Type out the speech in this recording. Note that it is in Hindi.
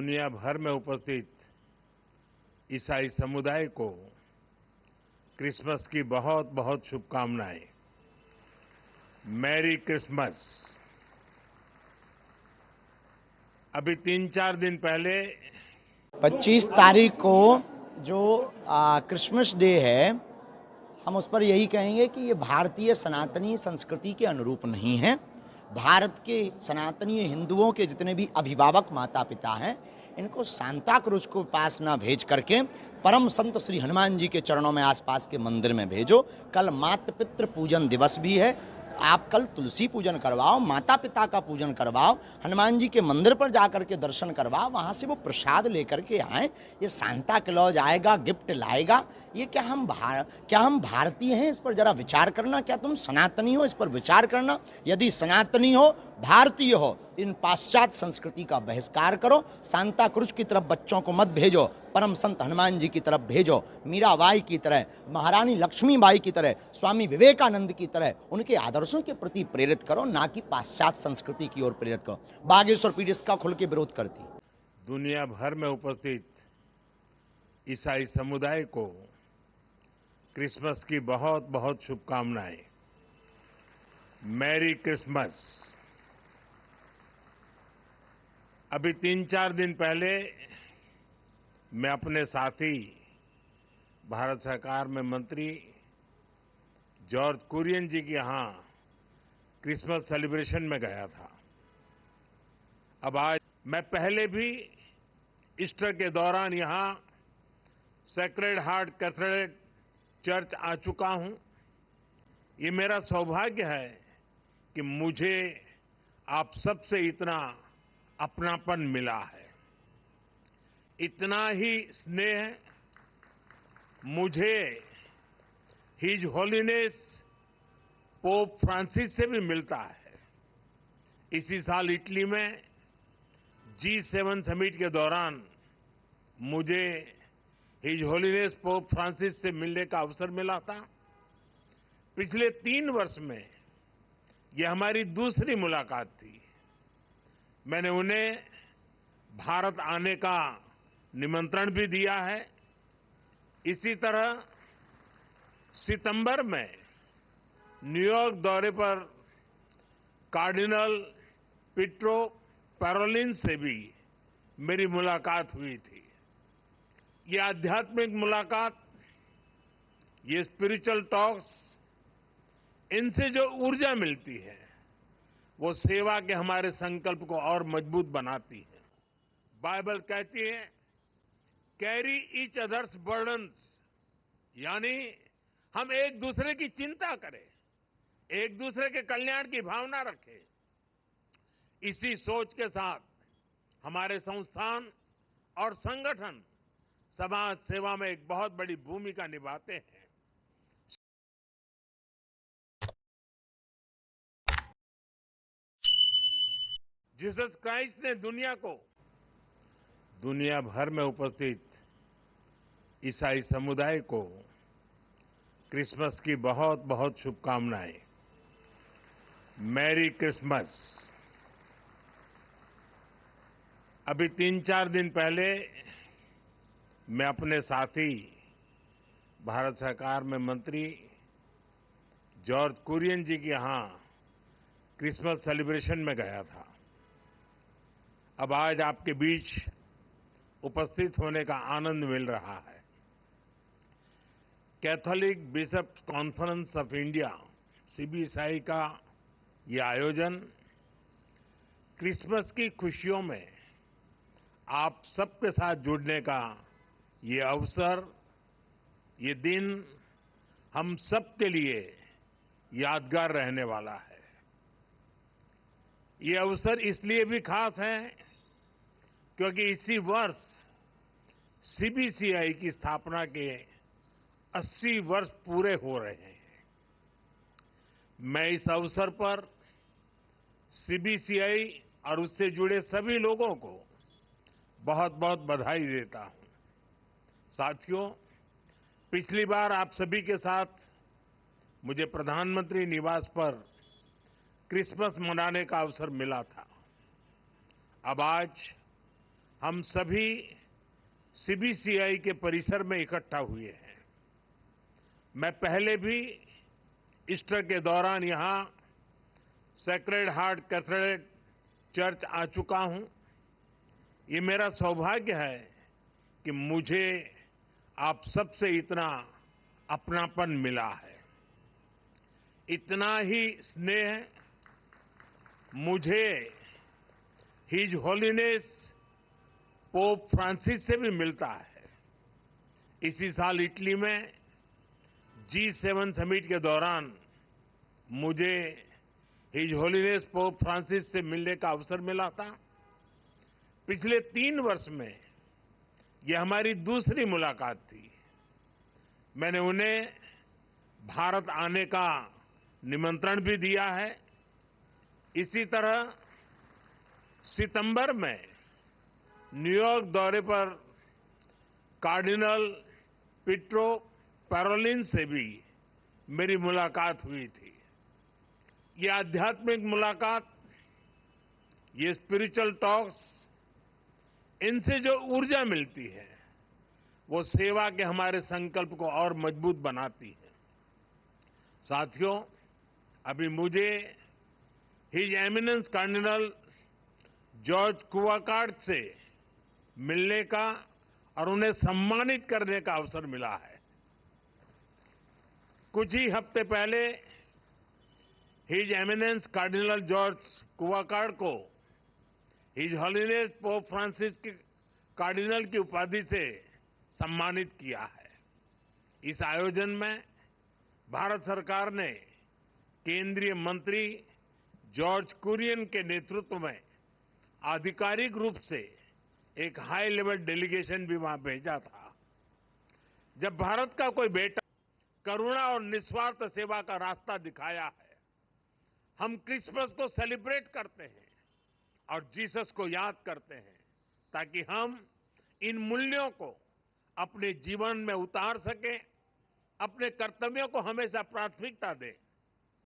दुनिया भर में उपस्थित ईसाई समुदाय को क्रिसमस की बहुत बहुत शुभकामनाएं। Merry Christmas. अभी 3-4 दिन पहले 25 तारीख को जो क्रिसमस डे है, हम उस पर यही कहेंगे कि ये भारतीय सनातनी संस्कृति के अनुरूप नहीं है। भारत के सनातनी हिंदुओं के जितने भी अभिभावक माता पिता हैं, इनको सांता क्रूज को पास ना भेज करके परम संत श्री हनुमान जी के चरणों में आसपास के मंदिर में भेजो। कल मातृ पितृ पूजन दिवस भी है। आप कल तुलसी पूजन करवाओ, माता पिता का पूजन करवाओ, हनुमान जी के मंदिर पर जाकर के दर्शन करवाओ, वहाँ से वो प्रसाद लेकर के आए। ये सांता क्लॉज आएगा, गिफ्ट लाएगा, ये क्या हम भारतीय हैं? इस पर जरा विचार करना। क्या तुम सनातनी हो? इस पर विचार करना। यदि सनातनी हो, भारतीय हो, इन पाश्चात्य संस्कृति का बहिष्कार करो। सांता क्रूज की तरफ बच्चों को मत भेजो, परम संत हनुमान जी की तरफ भेजो। मीराबाई की तरह, महारानी लक्ष्मीबाई की तरह, स्वामी विवेकानंद की तरह उनके आदर्शों के प्रति प्रेरित करो, ना कि पाश्चात्य संस्कृति की ओर प्रेरित करो। बागेश्वर पीठ इसका खुल के विरोध करती है। दुनिया भर में उपस्थित ईसाई समुदाय को क्रिसमस की बहुत बहुत शुभकामनाएं। Merry Christmas. अभी 3-4 दिन पहले मैं अपने साथी भारत सरकार में मंत्री जॉर्ज कुरियन जी के यहाँ क्रिसमस सेलिब्रेशन में गया था। अब आज मैं पहले भी ईस्टर के दौरान यहाँ सेक्रेड हार्ट कैथेड्रल चर्च आ चुका हूं। ये मेरा सौभाग्य है कि मुझे आप सबसे इतना अपनापन मिला है, इतना ही स्नेह मुझे हिज होलीनेस पोप फ्रांसिस से भी मिलता है। इसी साल इटली में G7 समिट के दौरान मुझे हिज होलीनेस पोप फ्रांसिस से मिलने का अवसर मिला था। पिछले 3 वर्ष में यह हमारी दूसरी मुलाकात थी। मैंने उन्हें भारत आने का निमंत्रण भी दिया है। इसी तरह सितंबर में न्यूयॉर्क दौरे पर कार्डिनल पीट्रो पैरोलिन से भी मेरी मुलाकात हुई थी। ये आध्यात्मिक मुलाकात, ये स्पिरिचुअल टॉक्स, इनसे जो ऊर्जा मिलती है वो सेवा के हमारे संकल्प को और मजबूत बनाती है। बाइबल कहती है, कैरी ईच अदर्स बर्डन्स, यानी हम एक दूसरे की चिंता करें, एक दूसरे के कल्याण की भावना रखें। इसी सोच के साथ हमारे संस्थान और संगठन समाज सेवा में एक बहुत बड़ी भूमिका निभाते हैं। जीसस क्राइस्ट ने दुनिया भर में उपस्थित ईसाई समुदाय को क्रिसमस की बहुत बहुत शुभकामनाएं। Merry Christmas. अभी 3-4 दिन पहले मैं अपने साथी भारत सरकार में मंत्री जॉर्ज कुरियन जी के यहाँ क्रिसमस सेलिब्रेशन में गया था। अब आज आपके बीच उपस्थित होने का आनंद मिल रहा है। Catholic bishops conference of India CBCI का ये आयोजन क्रिसमस की खुशियों में आप सबके साथ जुड़ने का ये अवसर, ये दिन हम सबके लिए यादगार रहने वाला है। ये अवसर इसलिए भी खास है क्योंकि इसी वर्ष CBCI की स्थापना के 80 वर्ष पूरे हो रहे हैं। मैं इस अवसर पर CBCI और उससे जुड़े सभी लोगों को बहुत बहुत बधाई देता हूं। साथियों, पिछली बार आप सभी के साथ मुझे प्रधानमंत्री निवास पर क्रिसमस मनाने का अवसर मिला था। अब आज हम सभी सीबीसीआई के परिसर में इकट्ठा हुए हैं। मैं पहले भी ईस्टर के दौरान यहां सेक्रेड हार्ट कैथेड्रल चर्च आ चुका हूं। ये मेरा सौभाग्य है कि मुझे आप सबसे इतना अपनापन मिला है। इतना ही स्नेह मुझे हिज होलीनेस पोप फ्रांसिस से भी मिलता है। इसी साल इटली में G7 समिट के दौरान मुझे हिज होलीनेस पोप फ्रांसिस से मिलने का अवसर मिला था। पिछले 3 वर्ष में यह हमारी दूसरी मुलाकात थी। मैंने उन्हें भारत आने का निमंत्रण भी दिया है। इसी तरह सितंबर में न्यूयॉर्क दौरे पर कार्डिनल पीट्रो पैरोलिन से भी मेरी मुलाकात हुई थी। ये आध्यात्मिक मुलाकात, ये स्पिरिचुअल टॉक्स, इनसे जो ऊर्जा मिलती है वो सेवा के हमारे संकल्प को और मजबूत बनाती है। साथियों, अभी मुझे हिज एमिनेंस कार्डिनल जॉर्ज कुवाकार्ड से मिलने का और उन्हें सम्मानित करने का अवसर मिला है। कुछ ही हफ्ते पहले हिज एमिनेंस कार्डिनल जॉर्ज कुवाकार्ड को हिज होलीनेस पोप फ्रांसिस के कार्डिनल की उपाधि से सम्मानित किया है। इस आयोजन में भारत सरकार ने केंद्रीय मंत्री जॉर्ज कुरियन के नेतृत्व में आधिकारिक रूप से एक हाई लेवल डेलीगेशन भी वहां भेजा था। जब भारत का कोई बेटा करुणा और निस्वार्थ सेवा का रास्ता दिखाया है, हम क्रिसमस को सेलिब्रेट करते हैं और जीसस को याद करते हैं, ताकि हम इन मूल्यों को अपने जीवन में उतार सकें, अपने कर्तव्यों को हमेशा प्राथमिकता दें